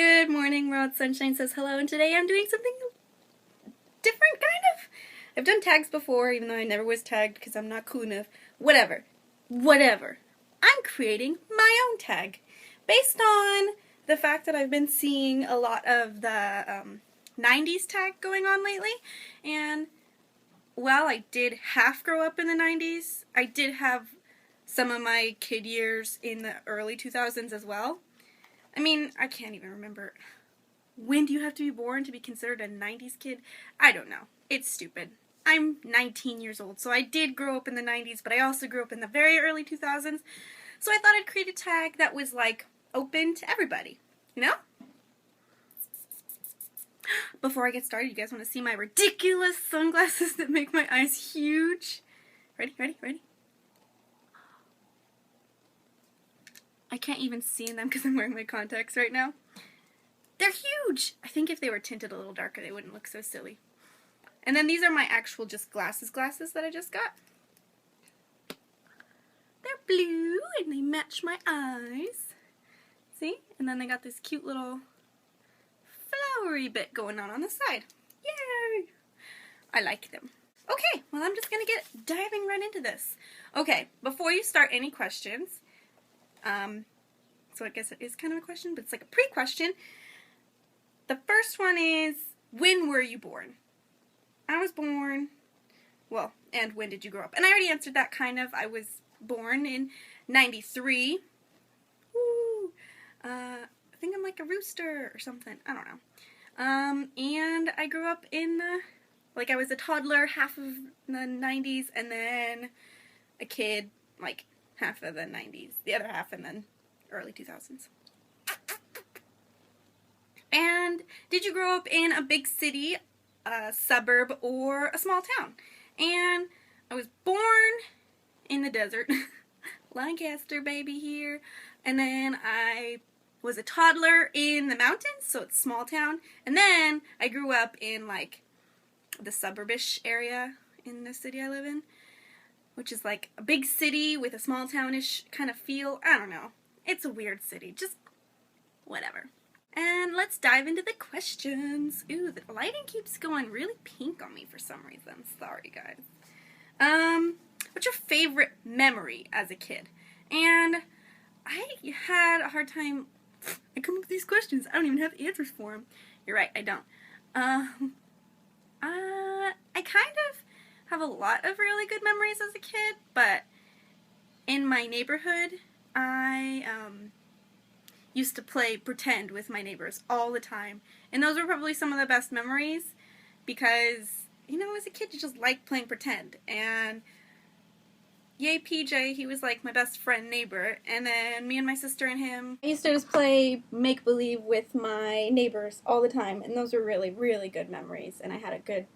Good morning, world. Sunshine says hello, and today I'm doing something different, kind of. I've done tags before, even though I never was tagged because I'm not cool enough. Whatever. I'm creating my own tag based on the fact that I've been seeing a lot of the 90s tag going on lately, and while I did half grow up in the 90s, I did have some of my kid years in the early 2000s as well. I mean, I can't even remember. When do you have to be born to be considered a 90s kid? I don't know. It's stupid. I'm 19 years old, so I did grow up in the 90s, but I also grew up in the very early 2000s. So I thought I'd create a tag that was, like, open to everybody. You know? Before I get started, you guys want to see my ridiculous sunglasses that make my eyes huge? Ready? I can't even see in them because I'm wearing my contacts right now. They're huge! I think if they were tinted a little darker, they wouldn't look so silly. And then these are my actual just glasses that I just got. They're blue and they match my eyes. See? And then they got this cute little flowery bit going on the side. Yay! I like them. Okay, well I'm just gonna get diving right into this. Okay, before you start any questions, so I guess it is kind of a question, but it's like a pre-question. The first one is, when were you born? I was born, well, and when did you grow up? And I already answered that kind of. I was born in 93. Woo! I think I'm like a rooster or something. I don't know. And I grew up in like I was a toddler half of the 90s, and then a kid like half of the 90s, the other half, and then early 2000s. And did you grow up in a big city, a suburb, or a small town? And I was born in the desert, Lancaster baby here, and then I was a toddler in the mountains, so it's a small town, and then I grew up in like the suburbish area in the city I live in, which is like a big city with a small townish kind of feel. I don't know. It's a weird city. Just whatever. And let's dive into the questions. Ooh, the lighting keeps going really pink on me for some reason. Sorry, guys. What's your favorite memory as a kid? And I had a hard time. I come up with these questions. I don't even have answers for them. You're right, I don't. I kind of have a lot of really good memories as a kid, but in my neighborhood, I used to play pretend with my neighbors all the time, and those were probably some of the best memories because, you know, as a kid you just like playing pretend. And yay PJ, he was like my best friend neighbor, and then me and my sister and him, I used to just play make-believe with my neighbors all the time, and those were really, really good memories, and I had a good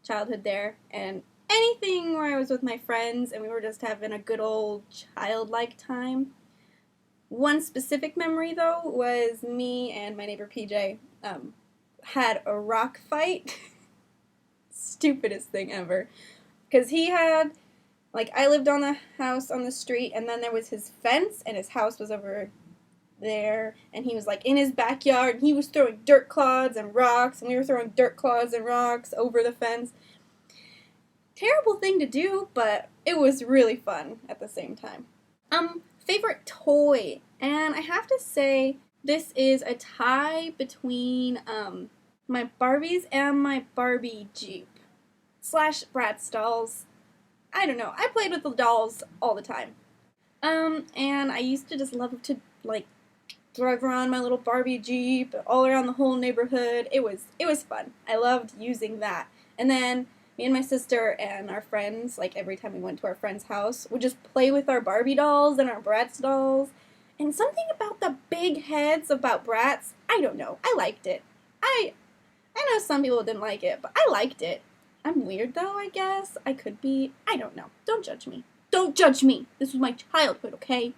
childhood there. And anything where I was with my friends and we were just having a good old childlike time. One specific memory, though, was me and my neighbor PJ had a rock fight. Stupidest thing ever. Because he had, like, I lived on the house on the street, and then there was his fence, and his house was over there, and he was, like, in his backyard, and he was throwing dirt clods and rocks, and we were throwing dirt clods and rocks over the fence. Terrible thing to do, but it was really fun at the same time. Favorite toy, and I have to say this is a tie between my Barbies and my Barbie Jeep / Bratz dolls. I don't know, I played with the dolls all the time. And I used to just love to like drive around my little Barbie Jeep all around the whole neighborhood. It was fun. I loved using that. And then me and my sister and our friends, like every time we went to our friend's house, would just play with our Barbie dolls and our Bratz dolls. And something about the big heads about Bratz, I don't know, I liked it. I know some people didn't like it, but I liked it. I'm weird though, I guess. I could be. I don't know. Don't judge me. Don't judge me. This was my childhood, okay?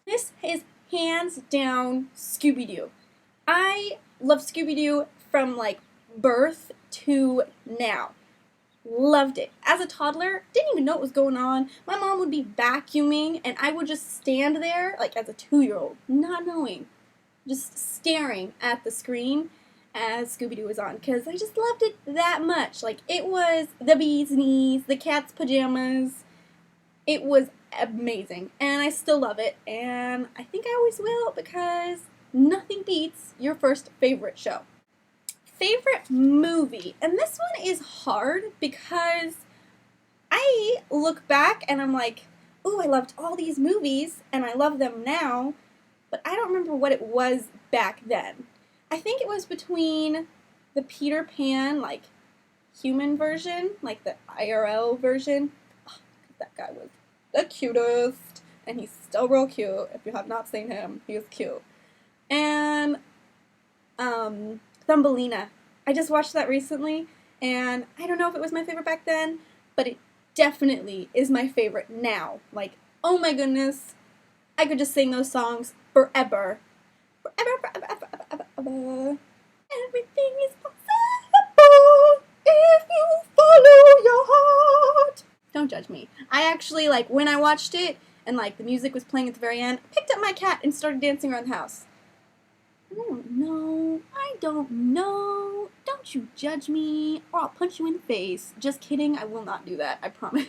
This is hands down Scooby-Doo. I love Scooby-Doo from like birth to now. Loved it. As a toddler, didn't even know what was going on. My mom would be vacuuming, and I would just stand there, like as a 2-year-old, not knowing just staring at the screen as Scooby-Doo was on, because I just loved it that much. Like, it was the bee's knees, the cat's pajamas. It was amazing, and I still love it, and I think I always will, because nothing beats your first favorite show. Favorite movie, and this one is hard because I look back and I'm like, ooh, I loved all these movies, and I love them now, but I don't remember what it was back then. I think it was between the Peter Pan, like, human version, like the IRL version. Oh, that guy was the cutest, and he's still real cute. If you have not seen him, he is cute. And, Thumbelina. I just watched that recently, and I don't know if it was my favorite back then, but it definitely is my favorite now. Like, oh my goodness, I could just sing those songs forever. Forever. Everything is possible if you follow your heart. Don't judge me. I actually, like, when I watched it and, like, the music was playing at the very end, I picked up my cat and started dancing around the house. I don't know. Don't you judge me, or I'll punch you in the face. Just kidding, I will not do that, I promise.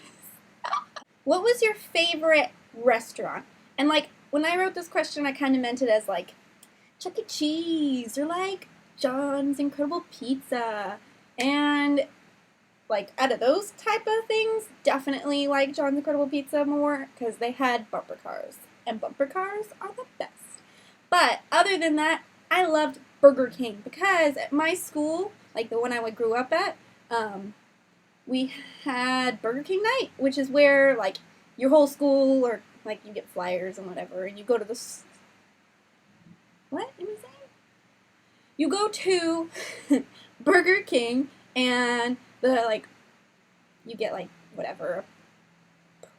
What was your favorite restaurant? And, like, when I wrote this question, I kind of meant it as, like, Chuck E. Cheese, or, like, John's Incredible Pizza. And, like, out of those type of things, definitely like John's Incredible Pizza more, because they had bumper cars. And bumper cars are the best. But, other than that, I loved Burger King, because at my school, like the one I grew up at, we had Burger King night, which is where, like, your whole school, or, like, you get flyers and whatever, and you go to the... What am I saying? You go to Burger King, and you get, like, whatever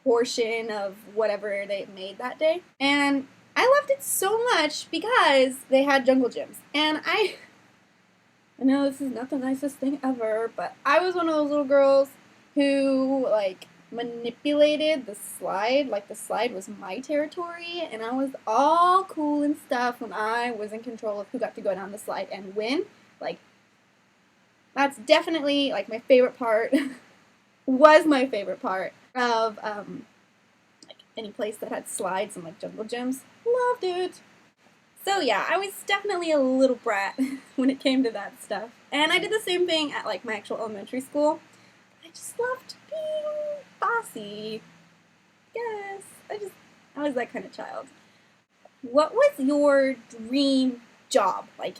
portion of whatever they made that day. And I loved it so much because they had jungle gyms. And I know this is not the nicest thing ever, but I was one of those little girls who, like, manipulated the slide. Like, the slide was my territory, and I was all cool and stuff when I was in control of who got to go down the slide and win. Like, that's definitely, like, my favorite part, was my favorite part of, like, any place that had slides and, like, jungle gyms. Loved it. So yeah, I was definitely a little brat when it came to that stuff. And I did the same thing at, like, my actual elementary school. I just loved being bossy. Yes, I was that kind of child. What was your dream job? Like,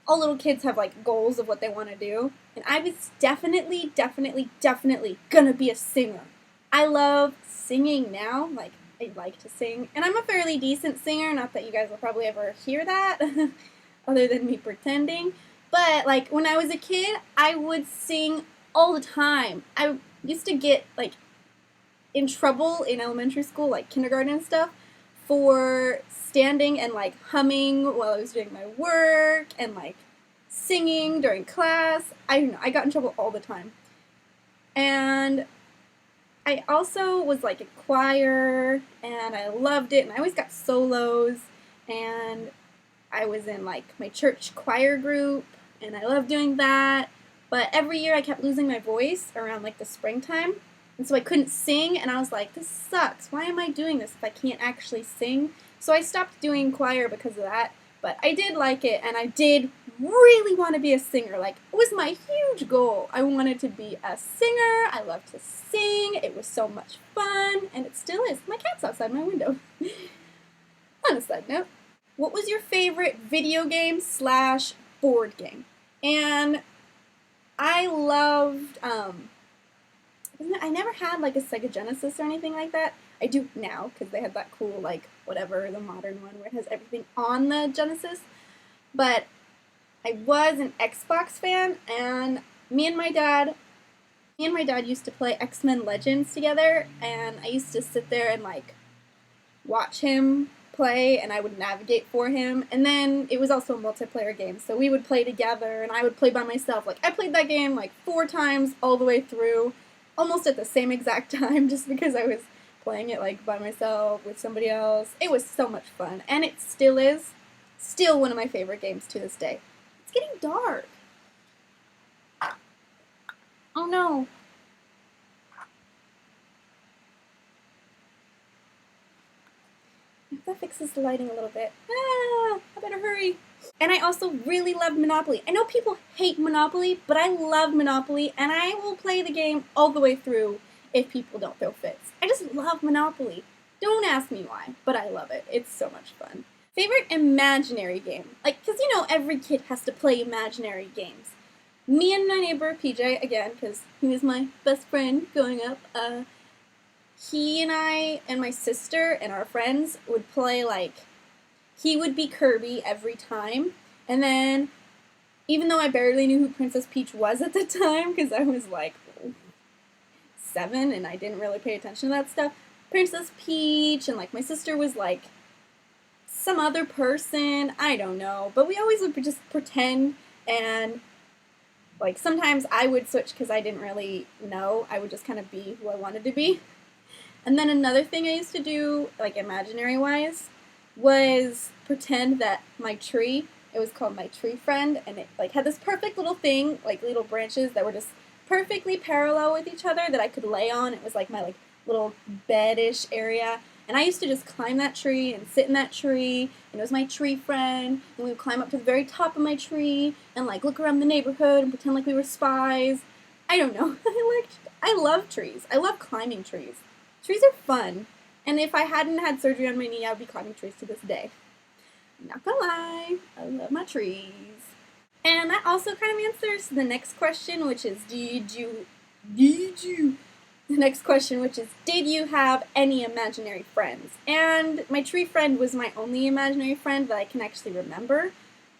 all little kids have, like, goals of what they want to do. And I was definitely gonna be a singer. I love singing now. Like, I like to sing. And I'm a fairly decent singer. Not that you guys will probably ever hear that, other than me pretending. But, like, when I was a kid, I would sing all the time. I used to get, like, in trouble in elementary school, like kindergarten and stuff, for standing and, like, humming while I was doing my work, and, like, singing during class. I don't know, I got in trouble all the time. And I also was, like, a choir, and I loved it, and I always got solos, and I was in, like, my church choir group, and I loved doing that. But every year I kept losing my voice around, like, the springtime, and so I couldn't sing, and I was like, this sucks. Why am I doing this if I can't actually sing? So I stopped doing choir because of that, but I did like it, and I did really want to be a singer. Like, it was my huge goal. I wanted to be a singer. I love to sing. It was so much fun, and it still is. My cat's outside my window. On a side note, what was your favorite video game / board game? And I loved, I never had, like, a Sega Genesis or anything like that. I do now, because they had that cool, like, whatever, the modern one where it has everything on the Genesis. But I was an Xbox fan, and me and my dad used to play X-Men Legends together, and I used to sit there and, like, watch him play, and I would navigate for him. And then it was also a multiplayer game, so we would play together, and I would play by myself. Like, I played that game, like, 4 times all the way through, almost at the same exact time, just because I was playing it, like, by myself with somebody else. It was so much fun, and it still is. Still one of my favorite games to this day. It's getting dark. Oh no. That fixes the lighting a little bit. I better hurry. And I also really love Monopoly. I know people hate Monopoly, but I love Monopoly, and I will play the game all the way through if people don't throw fits. I just love Monopoly. Don't ask me why, but I love it. It's so much fun. Favorite imaginary game? Like, because you know every kid has to play imaginary games. Me and my neighbor, PJ, again, because he was my best friend growing up, he and I and my sister and our friends would play, like, he would be Kirby every time, and then, even though I barely knew who Princess Peach was at the time, because I was, like, 7, and I didn't really pay attention to that stuff, Princess Peach, and, like, my sister was, like, some other person, I don't know, but we always would just pretend, and, like, sometimes I would switch because I didn't really know, I would just kind of be who I wanted to be. And then another thing I used to do, like imaginary-wise, was pretend that my tree, it was called my tree friend, and it like had this perfect little thing, like little branches that were just perfectly parallel with each other that I could lay on. It was like my like little bed-ish area. And I used to just climb that tree and sit in that tree, and it was my tree friend, and we would climb up to the very top of my tree and like look around the neighborhood and pretend like we were spies. I don't know. I love trees. I love climbing trees. Trees are fun, and if I hadn't had surgery on my knee, I would be climbing trees to this day. I'm not gonna lie, I love my trees. And that also kind of answers the next question, which is, the next question, which is, did you have any imaginary friends? And my tree friend was my only imaginary friend that I can actually remember.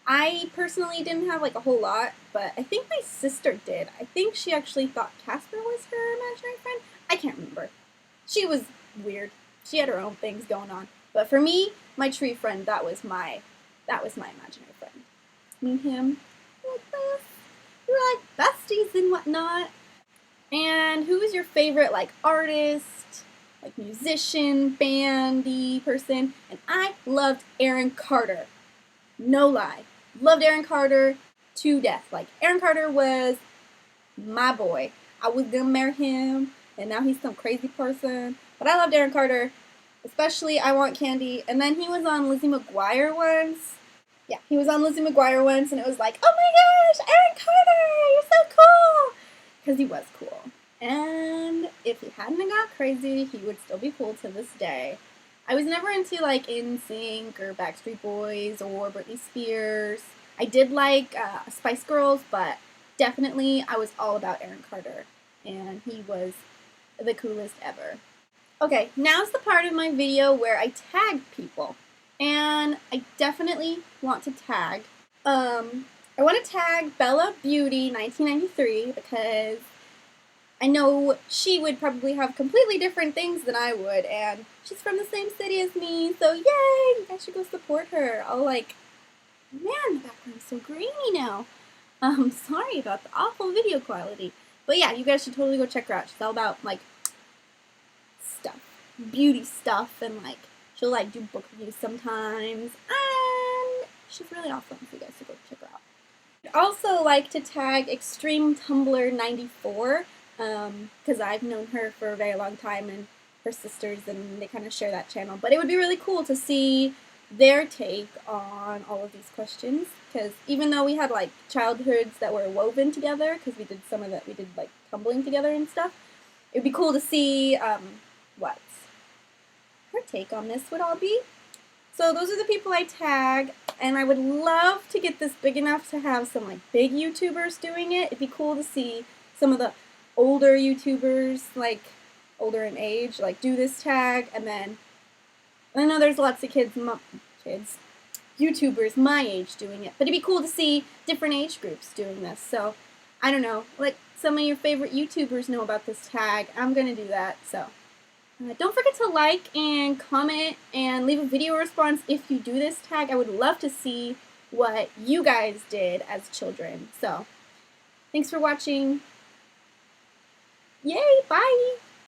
I personally didn't have like a whole lot, but I think my sister did. I think she actually thought Casper was her imaginary friend. I can't remember. She was weird. She had her own things going on. But for me, my tree friend, that was my imaginary friend. Me and him, like this. We were like besties and whatnot. And who was your favorite, like, artist, like, musician, bandy person? And I loved Aaron Carter. No lie. Loved Aaron Carter to death. Like, Aaron Carter was my boy. I was gonna marry him. And now he's some crazy person. But I loved Aaron Carter, especially I Want Candy. And then he was on Lizzie McGuire once. Yeah, he was on Lizzie McGuire once, and it was like, oh my gosh, Aaron Carter, you're so cool! Because he was cool. And if he hadn't got crazy, he would still be cool to this day. I was never into, like, NSYNC or Backstreet Boys or Britney Spears. I did like Spice Girls, but definitely I was all about Aaron Carter. And he was the coolest ever. Okay, now's the part of my video where I tag people. And I definitely want to tag. I want to tag Bella Beauty 1993 because I know she would probably have completely different things than I would, and she's from the same city as me, so yay! You guys should go support her. I'll like, man, the background's so grainy now. Sorry about the awful video quality. But yeah, you guys should totally go check her out. She's all about, like, stuff. Beauty stuff, and, like, she'll, like, do book reviews sometimes. And she's really awesome, so you guys should go check her out. I'd also like to tag Extreme Tumblr 94, because I've known her for a very long time, and her sisters, and they kind of share that channel. But it would be really cool to see their take on all of these questions, because even though we had like childhoods that were woven together, because we did like tumbling together and stuff, it would be cool to see what her take on this would all be. So those are the people I tag, and I would love to get this big enough to have some like big YouTubers doing it. It'd be cool to see some of the older YouTubers, like older in age, like do this tag, and then I know there's lots of YouTubers my age doing it, but it'd be cool to see different age groups doing this. So, I don't know, let some of your favorite YouTubers know about this tag. I'm gonna do that, so. Don't forget to like and comment and leave a video response if you do this tag. I would love to see what you guys did as children. So, thanks for watching. Yay, bye!